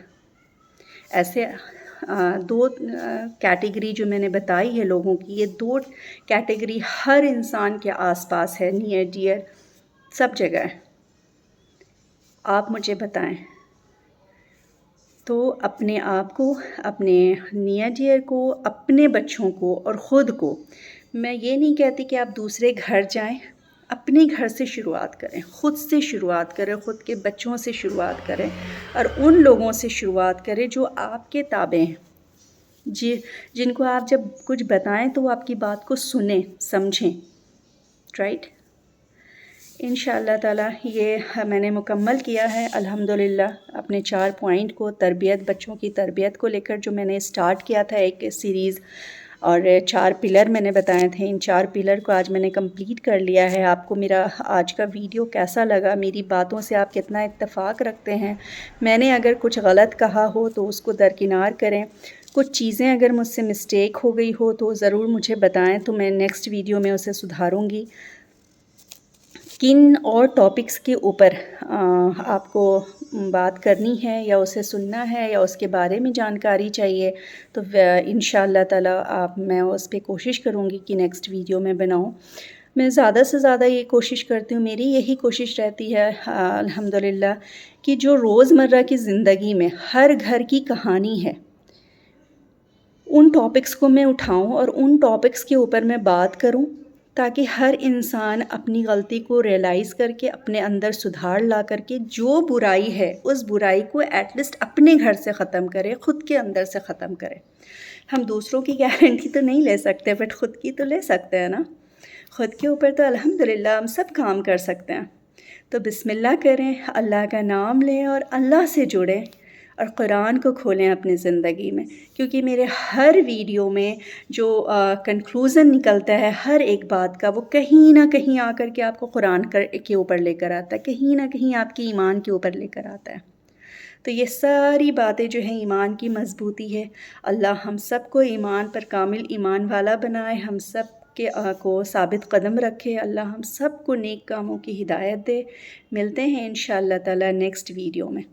S1: ایسے 2 کیٹیگری جو میں نے بتائی ہے لوگوں کی، یہ 2 کیٹیگری ہر انسان کے آس پاس ہے، نیئر ڈیئر، سب جگہ ہے۔ آپ مجھے بتائیں، تو اپنے آپ کو، اپنے نیئر ڈیئر کو، اپنے بچوں کو اور خود کو، میں یہ نہیں کہتی کہ آپ دوسرے گھر جائیں، اپنے گھر سے شروعات کریں، خود سے شروعات کریں، خود کے بچوں سے شروعات کریں، اور ان لوگوں سے شروعات کریں جو آپ کے تابع ہیں، جن کو آپ جب کچھ بتائیں تو وہ آپ کی بات کو سنیں، سمجھیں، رائٹ؟ انشاءاللہ تعالیٰ یہ میں نے مکمل کیا ہے الحمدللہ اپنے 4 پوائنٹ کو، تربیت، بچوں کی تربیت کو لے کر جو میں نے اسٹارٹ کیا تھا ایک سیریز، اور 4 پلر میں نے بتائے تھے، ان 4 پلر کو آج میں نے کمپلیٹ کر لیا ہے۔ آپ کو میرا آج کا ویڈیو کیسا لگا؟ میری باتوں سے آپ کتنا اتفاق رکھتے ہیں؟ میں نے اگر کچھ غلط کہا ہو تو اس کو درکنار کریں، کچھ چیزیں اگر مجھ سے مسٹیک ہو گئی ہو تو ضرور مجھے بتائیں، تو میں نیکسٹ ویڈیو میں اسے سدھاروں گی۔ کن اور ٹاپکس کے اوپر آپ کو بات کرنی ہے یا اسے سننا ہے یا اس کے بارے میں جانکاری چاہیے، تو انشاءاللہ تعالیٰ میں اس پہ کوشش کروں گی کہ نیکسٹ ویڈیو میں بناؤں۔ میں زیادہ سے زیادہ یہ کوشش کرتی ہوں، میری یہی کوشش رہتی ہے الحمدللہ، کہ جو روزمرہ کی زندگی میں ہر گھر کی کہانی ہے، ان ٹاپکس کو میں اٹھاؤں اور ان ٹاپکس کے اوپر میں بات کروں، تاکہ ہر انسان اپنی غلطی کو ریئلائز کر کے اپنے اندر سدھار لا کر کے جو برائی ہے اس برائی کو ایٹ لیسٹ اپنے گھر سے ختم کرے، خود کے اندر سے ختم کرے۔ ہم دوسروں کی گارنٹی تو نہیں لے سکتے، بٹ خود کی تو لے سکتے ہیں نا۔ خود کے اوپر تو الحمدللہ ہم سب کام کر سکتے ہیں۔ تو بسم اللہ کریں، اللہ کا نام لیں اور اللہ سے جڑیں، اور قرآن کو کھولیں اپنی زندگی میں، کیونکہ میرے ہر ویڈیو میں جو کنکلوژن نکلتا ہے ہر ایک بات کا، وہ کہیں نہ کہیں آ کر کے آپ کو قرآن کے اوپر لے کر آتا ہے، کہیں نہ کہیں آپ کی ایمان کے اوپر لے کر آتا ہے۔ تو یہ ساری باتیں جو ہیں ایمان کی مضبوطی ہے۔ اللہ ہم سب کو ایمان پر کامل ایمان والا بنائے، ہم سب کے کو ثابت قدم رکھے، اللہ ہم سب کو نیک کاموں کی ہدایت دے۔ ملتے ہیں انشاءاللہ تعالی نیکسٹ ویڈیو میں۔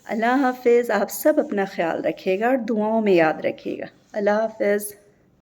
S1: اللہ حافظ۔ آپ سب اپنا خیال رکھیے گا اور دعاؤں میں یاد رکھیے گا۔ اللہ حافظ۔